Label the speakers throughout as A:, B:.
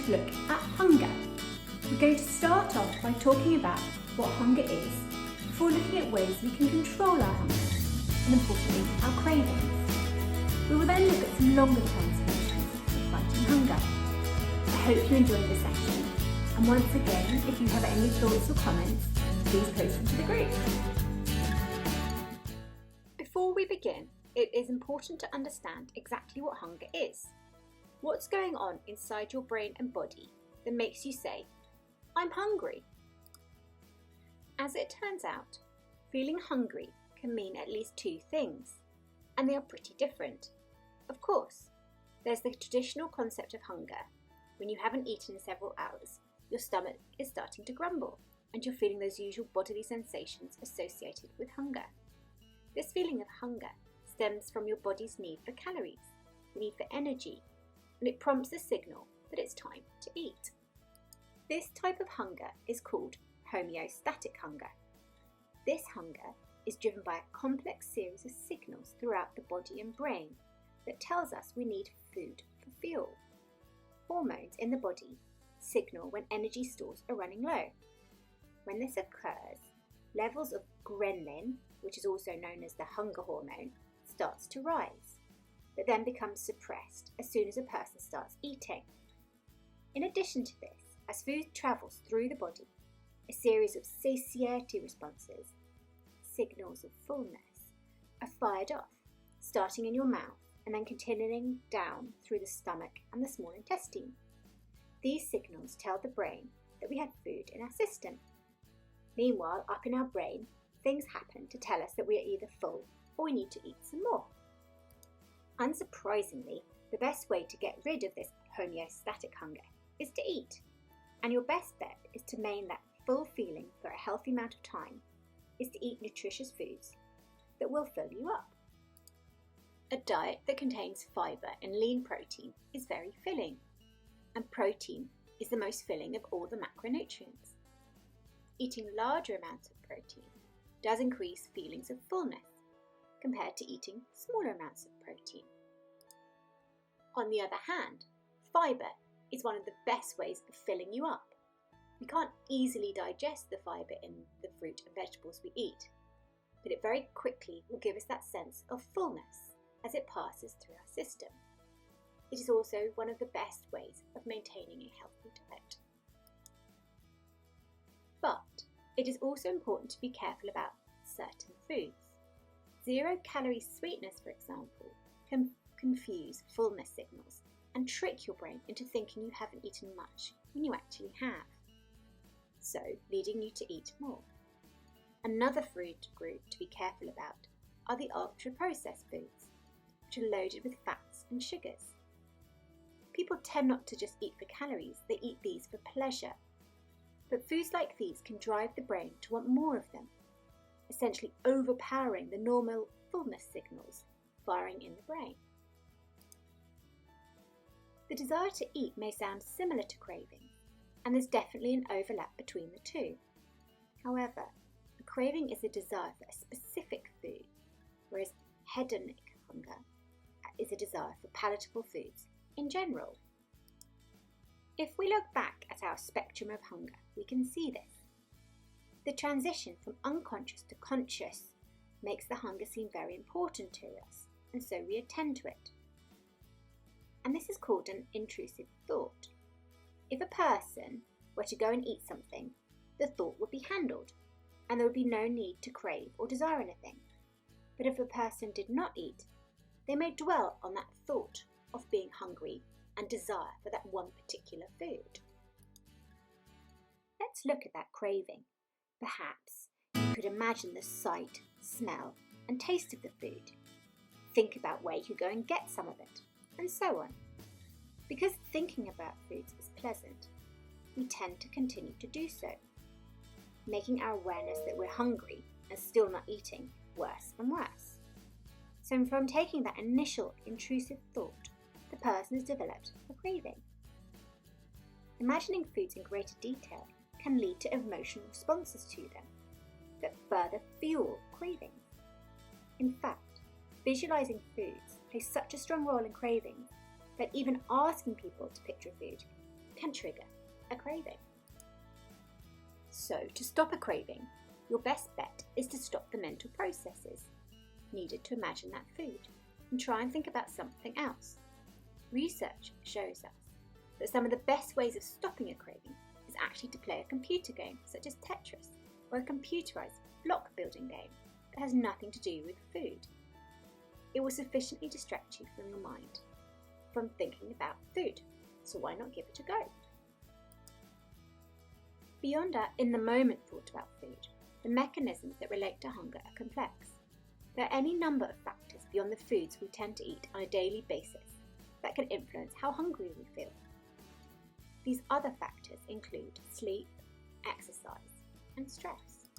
A: to look at hunger. We're going to start off by talking about what hunger is, before looking at ways we can control our hunger, and importantly, our cravings. We will then look at some longer term solutions for fighting hunger. I hope you enjoyed the session, and once again, if you have any thoughts or comments, please post them to the group.
B: Before we begin, it is important to understand exactly what hunger is. What's going on inside your brain and body that makes you say, I'm hungry? As it turns out, feeling hungry can mean at least two things, and they are pretty different. Of course, there's the traditional concept of hunger. When you haven't eaten in several hours, your stomach is starting to grumble, and you're feeling those usual bodily sensations associated with hunger. This feeling of hunger stems from your body's need for calories, the need for energy, and it prompts a signal that it's time to eat. This type of hunger is called homeostatic hunger. This hunger is driven by a complex series of signals throughout the body and brain that tells us we need food for fuel. Hormones in the body signal when energy stores are running low. When this occurs, levels of ghrelin, which is also known as the hunger hormone, starts to rise, but then becomes suppressed as soon as a person starts eating. In addition to this, as food travels through the body, a series of satiety responses, signals of fullness, are fired off, starting in your mouth and then continuing down through the stomach and the small intestine. These signals tell the brain that we have food in our system. Meanwhile, up in our brain, things happen to tell us that we are either full or we need to eat some more. Unsurprisingly, the best way to get rid of this homeostatic hunger is to eat. And your best bet is to maintain that full feeling for a healthy amount of time is to eat nutritious foods that will fill you up. A diet that contains fibre and lean protein is very filling, and protein is the most filling of all the macronutrients. Eating larger amounts of protein does increase feelings of fullness compared to eating smaller amounts of protein. On the other hand, fibre is one of the best ways of filling you up. We can't easily digest the fibre in the fruit and vegetables we eat, but it very quickly will give us that sense of fullness as it passes through our system. It is also one of the best ways of maintaining a healthy diet. But it is also important to be careful about certain foods. 0-calorie sweetness, for example, can confuse fullness signals and trick your brain into thinking you haven't eaten much when you actually have, so leading you to eat more. Another food group to be careful about are the ultra-processed foods, which are loaded with fats and sugars. People tend not to just eat for calories, they eat these for pleasure. But foods like these can drive the brain to want more of them, essentially overpowering the normal fullness signals firing in the brain. The desire to eat may sound similar to craving, and there's definitely an overlap between the two. However, a craving is a desire for a specific food, whereas hedonic hunger is a desire for palatable foods in general. If we look back at our spectrum of hunger, we can see this. The transition from unconscious to conscious makes the hunger seem very important to us, and so we attend to it. And this is called an intrusive thought. If a person were to go and eat something, the thought would be handled, and there would be no need to crave or desire anything. But if a person did not eat, they may dwell on that thought of being hungry and desire for that one particular food. Let's look at that craving. Perhaps you could imagine the sight, smell, and taste of the food. Think about where you could go and get some of it, and so on. Because thinking about foods is pleasant, we tend to continue to do so, making our awareness that we're hungry and still not eating worse and worse. So from taking that initial intrusive thought, the person has developed a craving. Imagining foods in greater detail can lead to emotional responses to them that further fuel cravings. In fact, visualizing foods plays such a strong role in cravings that even asking people to picture food can trigger a craving. So to stop a craving, your best bet is to stop the mental processes needed to imagine that food and try and think about something else. Research shows us that some of the best ways of stopping a craving is actually to play a computer game such as Tetris or a computerized block building game that has nothing to do with food. It will sufficiently distract you from your mind from thinking about food, so why not give it a go? Beyond our in-the-moment thought about food, the mechanisms that relate to hunger are complex. There are any number of factors beyond the foods we tend to eat on a daily basis that can influence how hungry we feel. These other factors include sleep, exercise, and stress.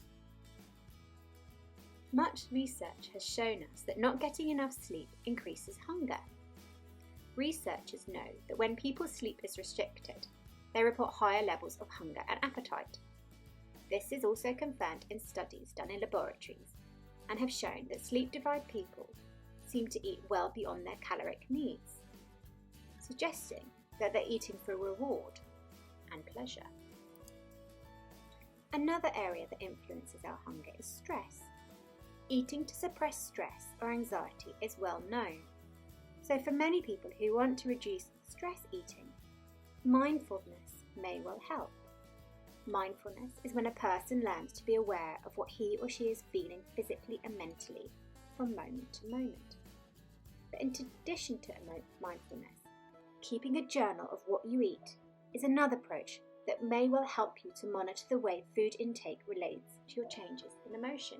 B: Much research has shown us that not getting enough sleep increases hunger. Researchers know that when people's sleep is restricted, they report higher levels of hunger and appetite. This is also confirmed in studies done in laboratories and have shown that sleep-deprived people seem to eat well beyond their caloric needs, suggesting that they're eating for reward and pleasure. Another area that influences our hunger is stress. Eating to suppress stress or anxiety is well known. So for many people who want to reduce stress eating, mindfulness may well help. Mindfulness is when a person learns to be aware of what he or she is feeling physically and mentally from moment to moment. But in addition to mindfulness, keeping a journal of what you eat is another approach that may well help you to monitor the way food intake relates to your changes in emotion.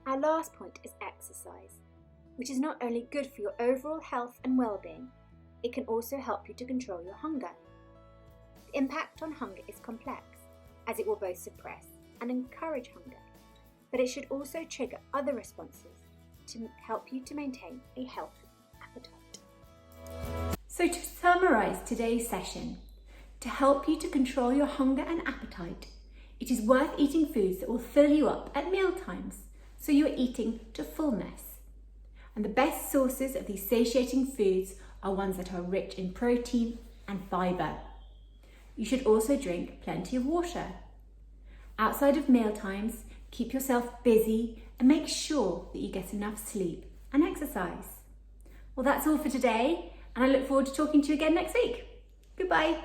B: Our last point is exercise, which is not only good for your overall health and well-being, it can also help you to control your hunger. The impact on hunger is complex, as it will both suppress and encourage hunger, but it should also trigger other responses to help you to maintain a healthy appetite.
A: So to summarise today's session, to help you to control your hunger and appetite, it is worth eating foods that will fill you up at meal times, so you are eating to fullness. And the best sources of these satiating foods are ones that are rich in protein and fibre. You should also drink plenty of water. Outside of meal times, keep yourself busy and make sure that you get enough sleep and exercise. Well, that's all for today, and I look forward to talking to you again next week. Goodbye.